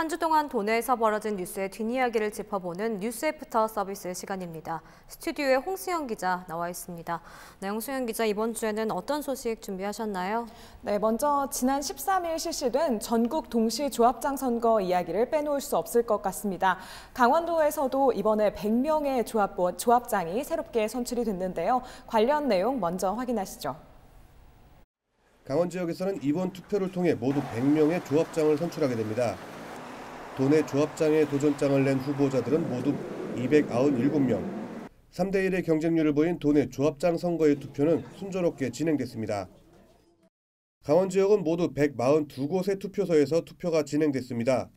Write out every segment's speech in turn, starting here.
한 주 동안 도내에서 벌어진 뉴스의 뒷이야기를 짚어보는 뉴스애프터 서비스 시간입니다. 스튜디오에 홍수영 기자 나와 있습니다. 네, 홍수영 기자, 이번 주에는 어떤 소식 준비하셨나요? 네, 먼저 지난 13일 실시된 전국 동시 조합장 선거 이야기를 빼놓을 수 없을 것 같습니다. 강원도에서도 이번에 100명의 조합장이 새롭게 선출이 됐는데요. 관련 내용 먼저 확인하시죠. 강원 지역에서는 이번 투표를 통해 모두 100명의 조합장을 선출하게 됩니다. 도내 조합장에 도전장을 낸 후보자들은 모두 297명. 3대 1의 경쟁률을 보인 도내 조합장 선거의 투표는 순조롭게 진행됐습니다. 강원 지역은 모두 142곳의 투표소에서 투표가 진행됐습니다.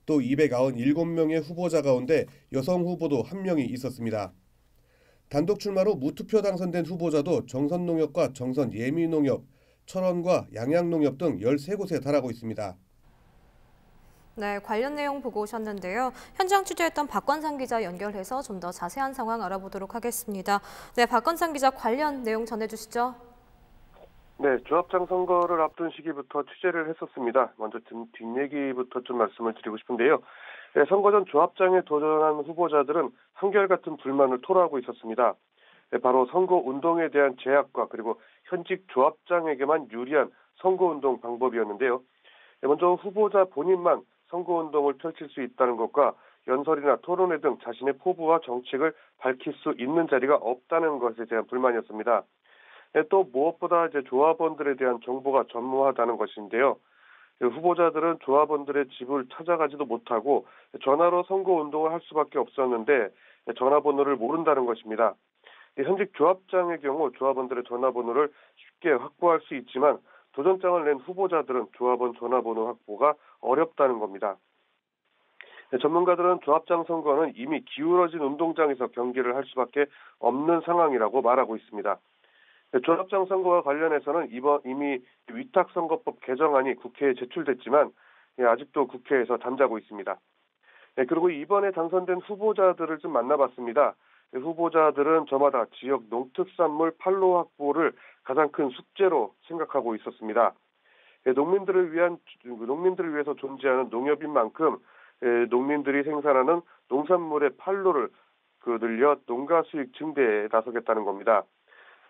또 297명의 후보자 가운데 여성 후보도 1명이 있었습니다. 단독 출마로 무투표 당선된 후보자도 정선농협과 정선예미농협, 철원과 양양농협 등 13곳에 달하고 있습니다. 네, 관련 내용 보고 오셨는데요. 현장 취재했던 박건상 기자 연결해서 좀 더 자세한 상황 알아보도록 하겠습니다. 네, 박건상 기자, 관련 내용 전해주시죠. 네, 조합장 선거를 앞둔 시기부터 취재를 했었습니다. 먼저 뒷얘기부터 좀 말씀을 드리고 싶은데요. 네, 선거 전 조합장에 도전한 후보자들은 한결같은 불만을 토로하고 있었습니다. 네, 바로 선거운동에 대한 제약과 그리고 현직 조합장에게만 유리한 선거운동 방법이었는데요. 네, 먼저 후보자 본인만 선거운동을 펼칠 수 있다는 것과 연설이나 토론회 등 자신의 포부와 정책을 밝힐 수 있는 자리가 없다는 것에 대한 불만이었습니다. 네, 또 무엇보다 조합원들에 대한 정보가 전무하다는 것인데요. 후보자들은 조합원들의 집을 찾아가지도 못하고 전화로 선거운동을 할 수밖에 없었는데 전화번호를 모른다는 것입니다. 현직 조합장의 경우 조합원들의 전화번호를 쉽게 확보할 수 있지만 도전장을 낸 후보자들은 조합원 전화번호 확보가 어렵다는 겁니다. 전문가들은 조합장 선거는 이미 기울어진 운동장에서 경기를 할 수밖에 없는 상황이라고 말하고 있습니다. 조합장 선거와 관련해서는 이미 위탁선거법 개정안이 국회에 제출됐지만 아직도 국회에서 잠자고 있습니다. 그리고 이번에 당선된 후보자들을 좀 만나봤습니다. 후보자들은 저마다 지역 농특산물 판로 확보를 가장 큰 숙제로 생각하고 있었습니다. 농민들을 위해서 존재하는 농협인 만큼 농민들이 생산하는 농산물의 판로를 늘려 농가 수익 증대에 나서겠다는 겁니다.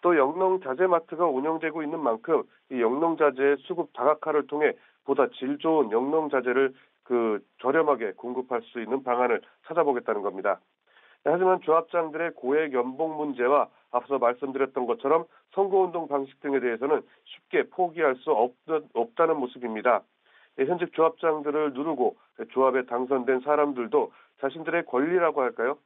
또 영농자재마트가 운영되고 있는 만큼 이 영농자재의 수급 다각화를 통해 보다 질 좋은 영농자재를 저렴하게 공급할 수 있는 방안을 찾아보겠다는 겁니다. 하지만 조합장들의 고액 연봉 문제와 앞서 말씀드렸던 것처럼 선거운동 방식 등에 대해서는 쉽게 포기할 수 없다는 모습입니다. 현직 조합장들을 누르고 조합에 당선된 사람들도 자신들의 권리라고 할까요?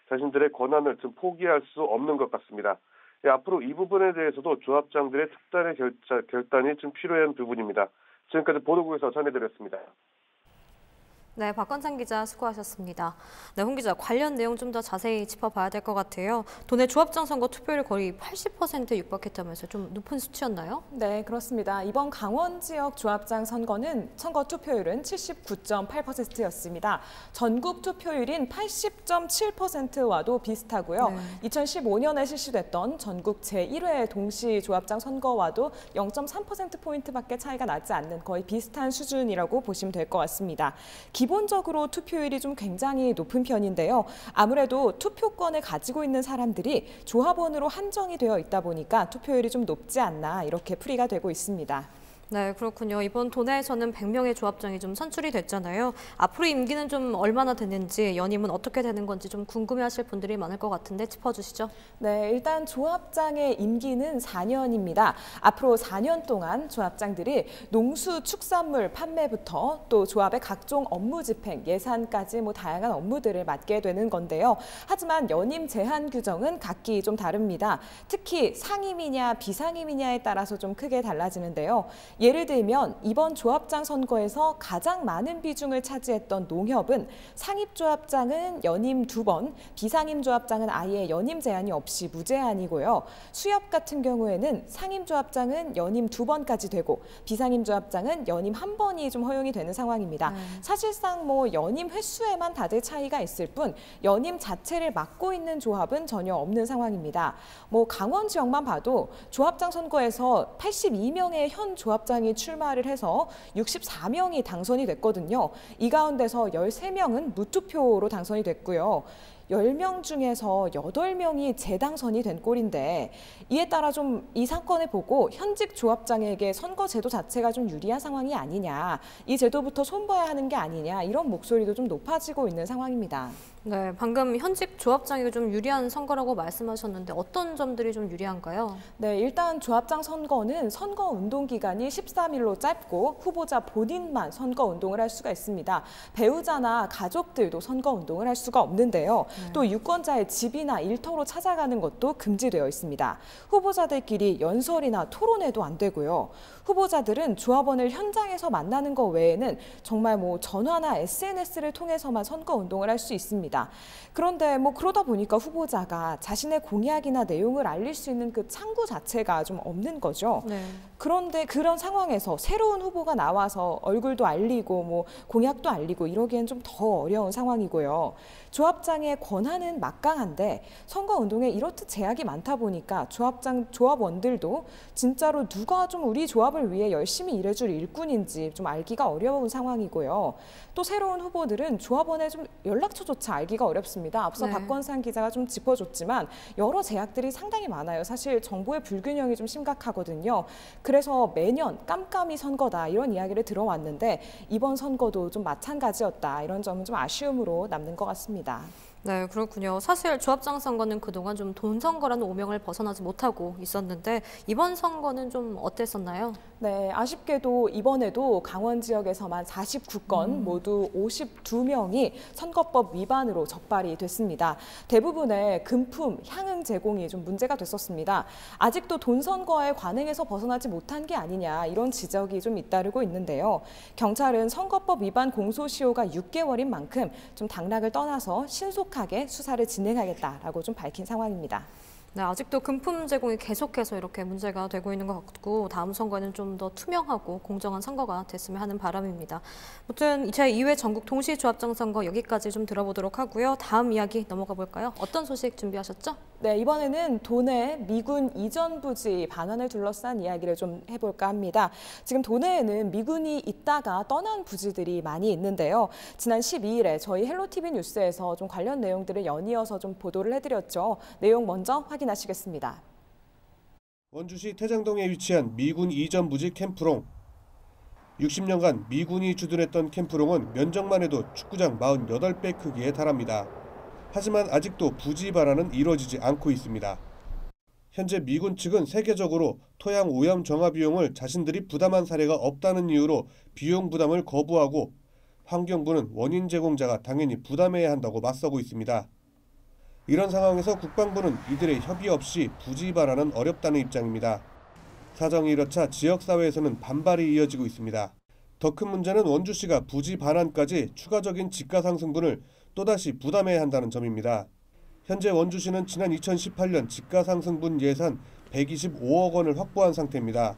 자신들의 권한을 좀 포기할 수 없는 것 같습니다. 앞으로 이 부분에 대해서도 조합장들의 특단의 결단이 좀 필요한 부분입니다. 지금까지 보도국에서 전해드렸습니다. 네, 박건상 기자 수고하셨습니다. 네, 홍 기자, 관련 내용 좀 더 자세히 짚어봐야 될 것 같아요. 도내 조합장 선거 투표율 거의 80%에 육박했다면서 좀 높은 수치였나요? 네, 그렇습니다. 이번 강원 지역 조합장 선거는 선거 투표율은 79.8%였습니다. 전국 투표율인 80.7%와도 비슷하고요. 네. 2015년에 실시됐던 전국 제1회 동시 조합장 선거와도 0.3%포인트밖에 차이가 나지 않는 거의 비슷한 수준이라고 보시면 될 것 같습니다. 기본적으로 투표율이 좀 굉장히 높은 편인데요. 아무래도 투표권을 가지고 있는 사람들이 조합원으로 한정이 되어 있다 보니까 투표율이 좀 높지 않나 이렇게 풀이가 되고 있습니다. 네, 그렇군요. 이번 도내에서는 100명의 조합장이 좀 선출이 됐잖아요. 앞으로 임기는 좀 얼마나 됐는지, 연임은 어떻게 되는 건지 좀 궁금해하실 분들이 많을 것 같은데 짚어주시죠. 네, 일단 조합장의 임기는 4년입니다. 앞으로 4년 동안 조합장들이 농수축산물 판매부터 또 조합의 각종 업무 집행, 예산까지 다양한 업무들을 맡게 되는 건데요. 하지만 연임 제한 규정은 각기 좀 다릅니다. 특히 상임이냐 비상임이냐에 따라서 좀 크게 달라지는데요. 예를 들면 이번 조합장 선거에서 가장 많은 비중을 차지했던 농협은 상임조합장은 연임 2번, 비상임조합장은 아예 연임 제한이 없이 무제한이고요. 수협 같은 경우에는 상임조합장은 연임 2번까지 되고 비상임조합장은 연임 1번이 좀 허용이 되는 상황입니다. 사실상 연임 횟수에만 다들 차이가 있을 뿐 연임 자체를 맡고 있는 조합은 전혀 없는 상황입니다. 강원 지역만 봐도 조합장 선거에서 82명의 현 조합장 조합장이 출마를 해서 64명이 당선이 됐거든요. 이 가운데서 13명은 무투표로 당선이 됐고요. 10명 중에서 8명이 재당선이 된 꼴인데, 이에 따라 좀 이 사건을 보고 현직 조합장에게 선거 제도 자체가 좀 유리한 상황이 아니냐, 이 제도부터 손봐야 하는 게 아니냐, 이런 목소리도 좀 높아지고 있는 상황입니다. 네, 방금 현직 조합장에게 좀 유리한 선거라고 말씀하셨는데 어떤 점들이 좀 유리한가요? 네, 일단 조합장 선거는 선거 운동 기간이 13일로 짧고 후보자 본인만 선거 운동을 할 수가 있습니다. 배우자나 가족들도 선거 운동을 할 수가 없는데요. 또 유권자의 집이나 일터로 찾아가는 것도 금지되어 있습니다. 후보자들끼리 연설이나 토론회도 안 되고요. 후보자들은 조합원을 현장에서 만나는 것 외에는 정말 전화나 SNS를 통해서만 선거 운동을 할 수 있습니다. 그런데 그러다 보니까 후보자가 자신의 공약이나 내용을 알릴 수 있는 그 창구 자체가 좀 없는 거죠. 네. 그런데 그런 상황에서 새로운 후보가 나와서 얼굴도 알리고 공약도 알리고 이러기엔 좀 더 어려운 상황이고요. 조합장의 권한은 막강한데 선거운동에 이렇듯 제약이 많다 보니까 조합원들도 진짜로 누가 좀 우리 조합을 위해 열심히 일해줄 일꾼인지 좀 알기가 어려운 상황이고요. 또 새로운 후보들은 조합원의 좀 연락처조차 알기가 어렵습니다. 앞서 네. 박건상 기자가 좀 짚어줬지만 여러 제약들이 상당히 많아요. 사실 정보의 불균형이 좀 심각하거든요. 그래서 매년 깜깜이 선거다 이런 이야기를 들어왔는데 이번 선거도 좀 마찬가지였다. 이런 점은 좀 아쉬움으로 남는 것 같습니다. 네, 그렇군요. 사실 조합장 선거는 그동안 좀 돈 선거라는 오명을 벗어나지 못하고 있었는데 이번 선거는 좀 어땠었나요? 네, 아쉽게도 이번에도 강원 지역에서만 49건 모두 52명이 선거법 위반으로 적발이 됐습니다. 대부분의 금품, 향응 제공이 좀 문제가 됐었습니다. 아직도 돈 선거에 관행에서 벗어나지 못한 게 아니냐 이런 지적이 좀 잇따르고 있는데요. 경찰은 선거법 위반 공소시효가 6개월인 만큼 좀 당락을 떠나서 신속하게 수사를 진행하겠다라고 좀 밝힌 상황입니다. 네, 아직도 금품 제공이 계속해서 이렇게 문제가 되고 있는 것 같고 다음 선거에는 좀 더 투명하고 공정한 선거가 됐으면 하는 바람입니다. 아무튼 제2회 전국 동시조합장 선거 여기까지 좀 들어보도록 하고요. 다음 이야기 넘어가 볼까요? 어떤 소식 준비하셨죠? 네, 이번에는 도내 미군 이전 부지 반환을 둘러싼 이야기를 좀 해볼까 합니다. 지금 도내에는 미군이 있다가 떠난 부지들이 많이 있는데요. 지난 12일에 저희 헬로티비 뉴스에서 좀 관련 내용들을 연이어서 좀 보도를 해드렸죠. 내용 먼저 확인하시겠습니다. 원주시 태장동에 위치한 미군 이전 부지 캠프롱. 60년간 미군이 주둔했던 캠프롱은 면적만 해도 축구장 48배 크기에 달합니다. 하지만 아직도 부지 반환은 이루어지지 않고 있습니다. 현재 미군 측은 세계적으로 토양 오염 정화 비용을 자신들이 부담한 사례가 없다는 이유로 비용 부담을 거부하고 환경부는 원인 제공자가 당연히 부담해야 한다고 맞서고 있습니다. 이런 상황에서 국방부는 이들의 협의 없이 부지 반환은 어렵다는 입장입니다. 사정이 이렇자 지역사회에서는 반발이 이어지고 있습니다. 더 큰 문제는 원주시가 부지 반환까지 추가적인 집가상승분을 또다시 부담해야 한다는 점입니다. 현재 원주시는 지난 2018년 집가상승분 예산 125억 원을 확보한 상태입니다.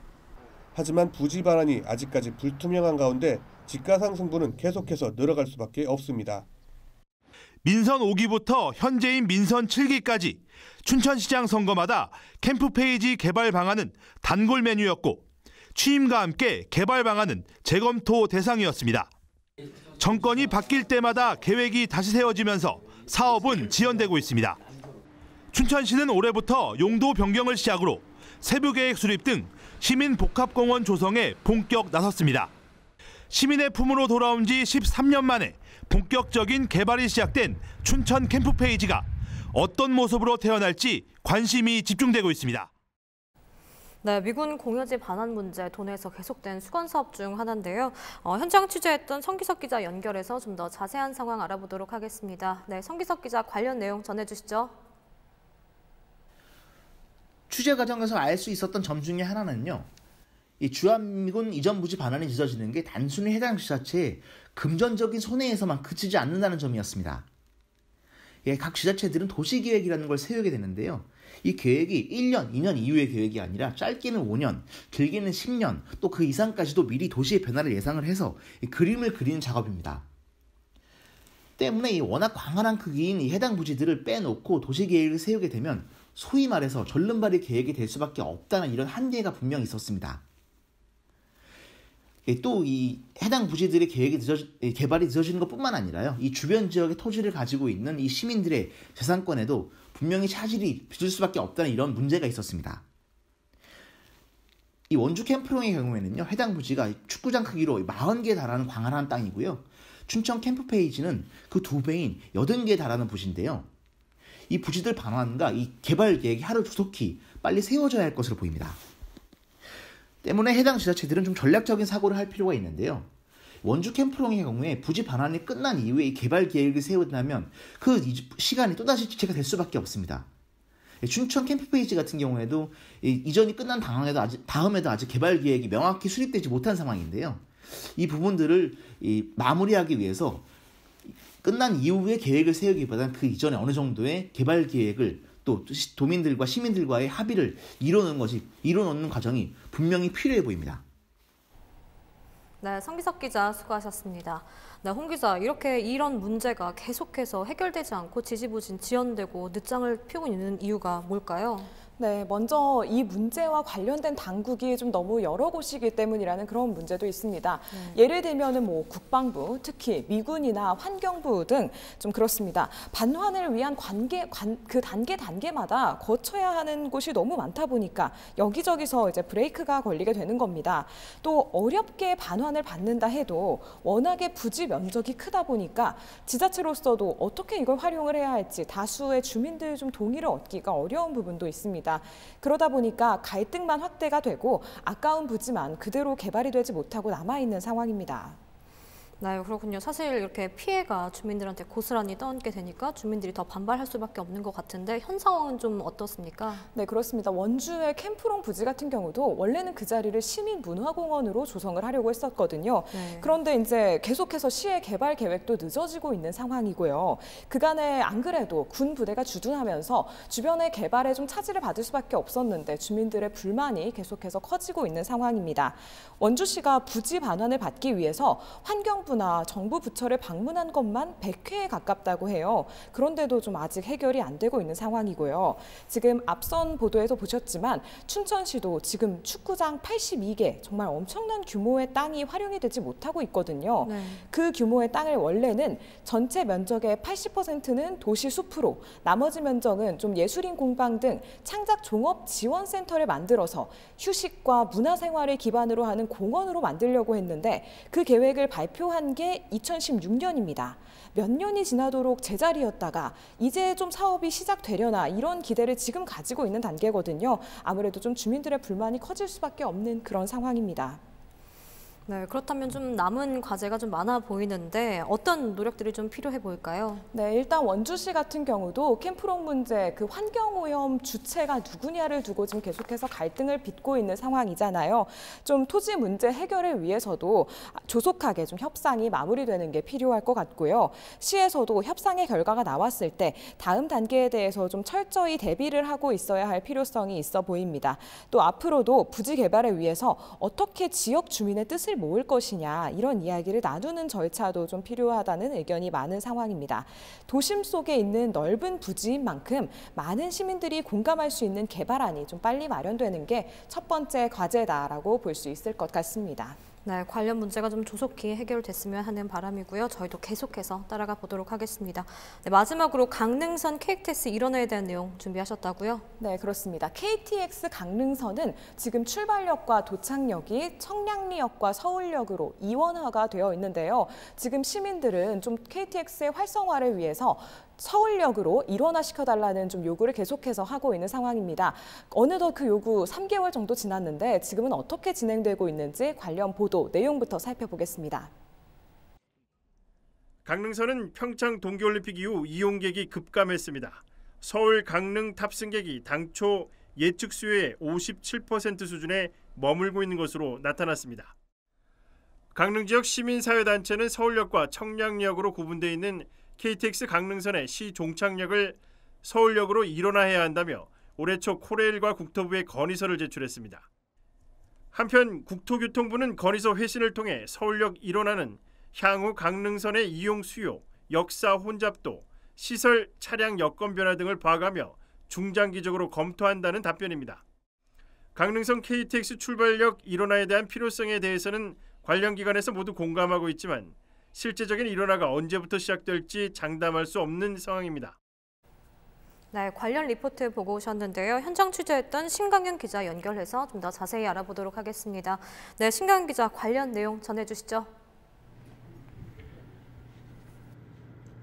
하지만 부지 반환이 아직까지 불투명한 가운데 집가상승분은 계속해서 늘어갈 수밖에 없습니다. 민선 5기부터 현재인 민선 7기까지 춘천시장 선거마다 캠프 페이지 개발 방안은 단골 메뉴였고 취임과 함께 개발 방안은 재검토 대상이었습니다. 정권이 바뀔 때마다 계획이 다시 세워지면서 사업은 지연되고 있습니다. 춘천시는 올해부터 용도 변경을 시작으로 세부계획 수립 등 시민 복합공원 조성에 본격 나섰습니다. 시민의 품으로 돌아온 지 13년 만에 본격적인 개발이 시작된 춘천 캠프 페이지가 어떤 모습으로 태어날지 관심이 집중되고 있습니다. 네, 미군 공여지 반환 문제 도내에서 계속된 수건 사업 중 하나인데요. 현장 취재했던 성기석 기자 연결해서 좀 더 자세한 상황 알아보도록 하겠습니다. 네, 성기석 기자 관련 내용 전해주시죠. 취재 과정에서 알 수 있었던 점 중에 하나는요. 이 주한미군 이전 부지 반환이 늦어지는 게 단순히 해당 지자체의 금전적인 손해에서만 그치지 않는다는 점이었습니다. 각 지자체들은 도시계획이라는 걸 세우게 되는데요. 이 계획이 1년, 2년 이후의 계획이 아니라 짧게는 5년, 길게는 10년, 또 그 이상까지도 미리 도시의 변화를 예상을 해서 그림을 그리는 작업입니다. 때문에 이 워낙 광활한 크기인 이 해당 부지들을 빼놓고 도시계획을 세우게 되면 소위 말해서 절름발이 계획이 될 수밖에 없다는 이런 한계가 분명히 있었습니다. 또 이 해당 부지들의 개발이 늦어지는 것뿐만 아니라요. 이 주변 지역의 토지를 가지고 있는 이 시민들의 재산권에도 분명히 차질이 빚을 수밖에 없다는 이런 문제가 있었습니다. 이 원주 캠프롱의 경우에는요. 해당 부지가 축구장 크기로 40개에 달하는 광활한 땅이고요. 춘천 캠프페이지는 그 2배인 80개에 달하는 부지인데요. 이 부지들 반환과 이 개발 계획이 하루 조속히 빨리 세워져야 할 것으로 보입니다. 때문에 해당 지자체들은 좀 전략적인 사고를 할 필요가 있는데요. 원주 캠프롱의 경우에 부지 반환이 끝난 이후에 이 개발 계획을 세운다면 그 시간이 또다시 지체가 될 수밖에 없습니다. 춘천 캠프페이지 같은 경우에도 이전이 끝난 다음에도 아직 개발 계획이 명확히 수립되지 못한 상황인데요. 이 부분들을 마무리하기 위해서 끝난 이후에 계획을 세우기보다는 그 이전에 어느 정도의 개발 계획을 또 도민들과 시민들과의 합의를 이뤄놓는 과정이 분명히 필요해 보입니다. 네, 성기석 기자 수고하셨습니다. 네, 홍 기자, 이런 문제가 계속해서 해결되지 않고 지지부진 지연되고 늦장을 피우고 있는 이유가 뭘까요? 네, 먼저 이 문제와 관련된 당국이 좀 너무 여러 곳이기 때문이라는 그런 문제도 있습니다. 예를 들면은 국방부, 특히 미군이나 환경부 등 좀 그렇습니다. 반환을 위한 그 단계마다 거쳐야 하는 곳이 너무 많다 보니까 여기저기서 이제 브레이크가 걸리게 되는 겁니다. 또 어렵게 반환을 받는다 해도 워낙에 부지 면적이 크다 보니까 지자체로서도 어떻게 이걸 활용을 해야 할지 다수의 주민들 좀 동의를 얻기가 어려운 부분도 있습니다. 그러다 보니까 갈등만 확대가 되고 아까운 부지만 그대로 개발이 되지 못하고 남아있는 상황입니다. 네, 그렇군요. 사실 이렇게 피해가 주민들한테 고스란히 떠안게 되니까 주민들이 더 반발할 수밖에 없는 것 같은데 현 상황은 좀 어떻습니까? 네, 그렇습니다. 원주의 캠프롱 부지 같은 경우도 원래는 그 자리를 시민문화공원으로 조성을 하려고 했었거든요. 네. 그런데 이제 계속해서 시의 개발 계획도 늦어지고 있는 상황이고요. 그간에 안 그래도 군 부대가 주둔하면서 주변의 개발에 좀 차질을 받을 수밖에 없었는데 주민들의 불만이 계속해서 커지고 있는 상황입니다. 원주시가 부지 반환을 받기 위해서 환경부나 정부 부처를 방문한 것만 100회에 가깝다고 해요. 그런데도 좀 아직 해결이 안 되고 있는 상황이고요. 지금 앞선 보도에서 보셨지만 춘천시도 지금 축구장 82개, 정말 엄청난 규모의 땅이 활용이 되지 못하고 있거든요. 네. 그 규모의 땅을 원래는 전체 면적의 80%는 도시 숲으로, 나머지 면적은 좀 예술인 공방 등 창작 종업 지원센터를 만들어서 휴식과 문화생활을 기반으로 하는 공원으로 만들려고 했는데 그 계획을 발표한 게 2016년입니다. 몇 년이 지나도록 제자리였다가 이제 좀 사업이 시작되려나 이런 기대를 지금 가지고 있는 단계거든요. 아무래도 좀 주민들의 불만이 커질 수밖에 없는 그런 상황입니다. 네, 그렇다면 좀 남은 과제가 좀 많아 보이는데 어떤 노력들이 좀 필요해 보일까요? 네, 일단 원주시 같은 경우도 캠프롱 문제, 그 환경오염 주체가 누구냐를 두고 지금 계속해서 갈등을 빚고 있는 상황이잖아요. 좀 토지 문제 해결을 위해서도 조속하게 좀 협상이 마무리되는 게 필요할 것 같고요. 시에서도 협상의 결과가 나왔을 때 다음 단계에 대해서 좀 철저히 대비를 하고 있어야 할 필요성이 있어 보입니다. 또 앞으로도 부지 개발을 위해서 어떻게 지역 주민의 뜻을 모을 것이냐 이런 이야기를 나누는 절차도 좀 필요하다는 의견이 많은 상황입니다. 도심 속에 있는 넓은 부지인 만큼 많은 시민들이 공감할 수 있는 개발안이 좀 빨리 마련되는 게 첫 번째 과제다라고 볼 수 있을 것 같습니다. 네, 관련 문제가 좀 조속히 해결됐으면 하는 바람이고요. 저희도 계속해서 따라가 보도록 하겠습니다. 네, 마지막으로 강릉선 KTX 일원에 대한 내용 준비하셨다고요? 네, 그렇습니다. KTX 강릉선은 지금 출발역과 도착역이 청량리역과 서울역으로 이원화가 되어 있는데요. 지금 시민들은 좀 KTX의 활성화를 위해서 서울역으로 일원화시켜달라는 좀 요구를 계속해서 하고 있는 상황입니다. 어느덧 그 요구 3개월 정도 지났는데 지금은 어떻게 진행되고 있는지 관련 보도 내용부터 살펴보겠습니다. 강릉선은 평창 동계올림픽 이후 이용객이 급감했습니다. 서울 강릉 탑승객이 당초 예측 수요의 57% 수준에 머물고 있는 것으로 나타났습니다. 강릉 지역 시민사회단체는 서울역과 청량리역으로 구분되어 있는 KTX 강릉선의 시 종착역을 서울역으로 일원화해야 한다며 올해 초 코레일과 국토부에 건의서를 제출했습니다. 한편 국토교통부는 건의서 회신을 통해 서울역 일원화는 향후 강릉선의 이용 수요, 역사 혼잡도, 시설, 차량 여건 변화 등을 봐가며 중장기적으로 검토한다는 답변입니다. 강릉선 KTX 출발역 일원화에 대한 필요성에 대해서는 관련 기관에서 모두 공감하고 있지만 실제적인 일원화가 언제부터 시작될지 장담할 수 없는 상황입니다. 네, 관련 리포트 보고 오셨는데요. 현장 취재했던 신강현 기자 연결해서 좀 더 자세히 알아보도록 하겠습니다. 네, 신강현 기자 관련 내용 전해주시죠.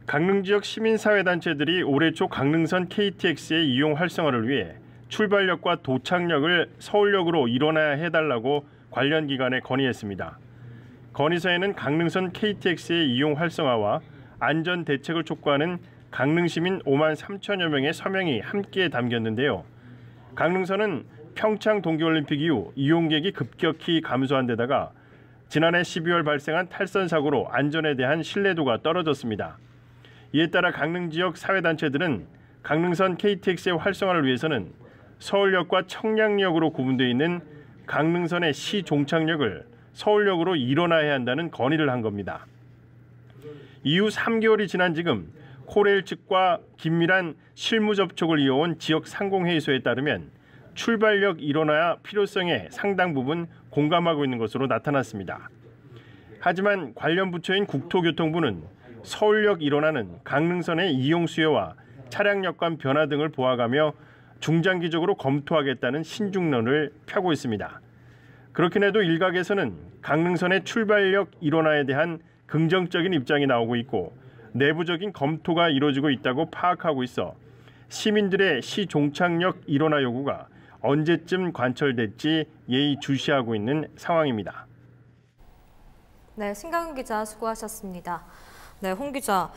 강릉 지역 시민사회단체들이 올해 초 강릉선 KTX의 이용 활성화를 위해 출발역과 도착역을 서울역으로 일원화해달라고 관련 기관에 건의했습니다. 건의서에는 강릉선 KTX의 이용 활성화와 안전 대책을 촉구하는 강릉시민 5만 3천여 명의 서명이 함께 담겼는데요. 강릉선은 평창 동계올림픽 이후 이용객이 급격히 감소한 데다가 지난해 12월 발생한 탈선 사고로 안전에 대한 신뢰도가 떨어졌습니다. 이에 따라 강릉 지역 사회단체들은 강릉선 KTX의 활성화를 위해서는 서울역과 청량역으로 구분되어 있는 강릉선의 시 종착역을 서울역으로 일원화해야 한다는 건의를 한 겁니다. 이후 3개월이 지난 지금 코레일 측과 긴밀한 실무 접촉을 이어온 지역 상공회의소에 따르면 출발역 일원화 필요성에 상당 부분 공감하고 있는 것으로 나타났습니다. 하지만 관련 부처인 국토교통부는 서울역 일원화는 강릉선의 이용 수요와 차량 여건 변화 등을 보아가며 중장기적으로 검토하겠다는 신중론을 펴고 있습니다. 그렇긴 해도 일각에서는 강릉선의 출발역 일원화에 대한 긍정적인 입장이 나오고 있고 내부적인 검토가 이루어지고 있다고 파악하고 있어 시민들의 시 종착역 일원화 요구가 언제쯤 관철될지 예의주시하고 있는 상황입니다. 네, 신강현 기자 수고하셨습니다. 네, 홍 기자.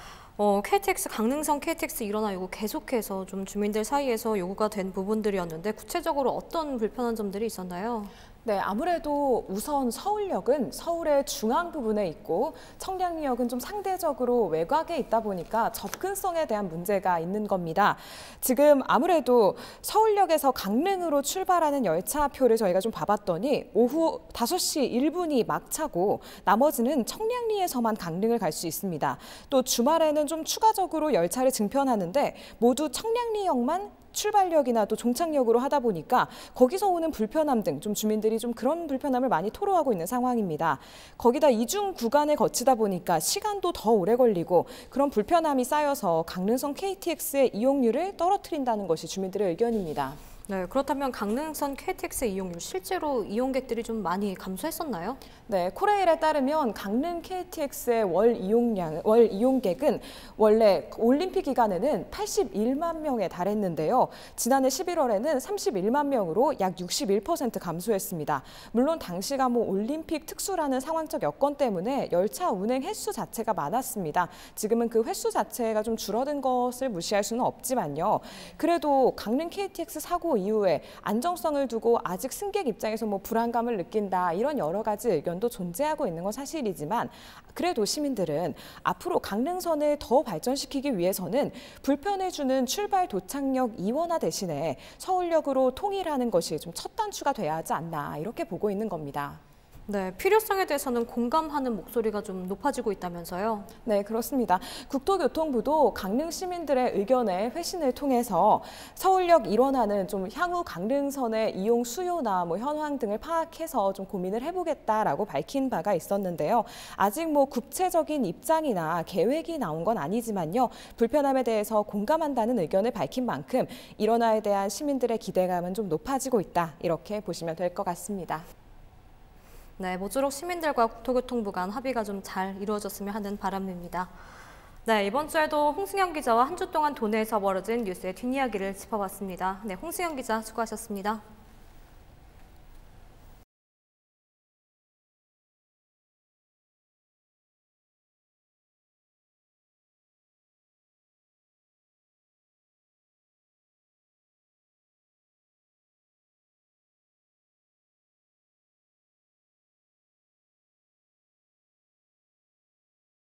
KTX, 강릉선 KTX 일원화 요구 계속해서 좀 주민들 사이에서 요구가 된 부분들이었는데 구체적으로 어떤 불편한 점들이 있었나요? 네, 아무래도 우선 서울역은 서울의 중앙 부분에 있고 청량리역은 좀 상대적으로 외곽에 있다 보니까 접근성에 대한 문제가 있는 겁니다. 지금 아무래도 서울역에서 강릉으로 출발하는 열차표를 저희가 좀 봐봤더니 오후 5시 1분이 막차고 나머지는 청량리에서만 강릉을 갈 수 있습니다. 또 주말에는 좀 추가적으로 열차를 증편하는데 모두 청량리역만 출발역이나 또 종착역으로 하다 보니까 거기서 오는 불편함 등 좀 주민들이 좀 그런 불편함을 많이 토로하고 있는 상황입니다. 거기다 이중 구간을 거치다 보니까 시간도 더 오래 걸리고 그런 불편함이 쌓여서 강릉선 KTX의 이용률을 떨어뜨린다는 것이 주민들의 의견입니다. 네, 그렇다면 강릉선 KTX 이용률 실제로 이용객들이 좀 많이 감소했었나요? 네, 코레일에 따르면 강릉 KTX의 월 이용객은 원래 올림픽 기간에는 81만 명에 달했는데요. 지난해 11월에는 31만 명으로 약 61% 감소했습니다. 물론 당시가 올림픽 특수라는 상황적 여건 때문에 열차 운행 횟수 자체가 많았습니다. 지금은 그 횟수 자체가 좀 줄어든 것을 무시할 수는 없지만요. 그래도 강릉 KTX 사고 이후에 안정성을 두고 아직 승객 입장에서 불안감을 느낀다 이런 여러 가지 의견도 존재하고 있는 건 사실이지만 그래도 시민들은 앞으로 강릉선을 더 발전시키기 위해서는 불편해주는 출발 도착역 이원화 대신에 서울역으로 통일하는 것이 좀 첫 단추가 돼야 하지 않나 이렇게 보고 있는 겁니다. 네, 필요성에 대해서는 공감하는 목소리가 좀 높아지고 있다면서요? 네, 그렇습니다. 국토교통부도 강릉 시민들의 의견의 회신을 통해서 서울역 일원화는 좀 향후 강릉선의 이용 수요나 현황 등을 파악해서 좀 고민을 해보겠다라고 밝힌 바가 있었는데요. 아직 구체적인 입장이나 계획이 나온 건 아니지만요. 불편함에 대해서 공감한다는 의견을 밝힌 만큼 일원화에 대한 시민들의 기대감은 좀 높아지고 있다. 이렇게 보시면 될 것 같습니다. 네, 모쪼록 시민들과 국토교통부 간 합의가 좀 잘 이루어졌으면 하는 바람입니다. 네, 이번 주에도 홍승현 기자와 한 주 동안 도내에서 벌어진 뉴스의 뒷이야기를 짚어봤습니다. 네, 홍승현 기자 수고하셨습니다.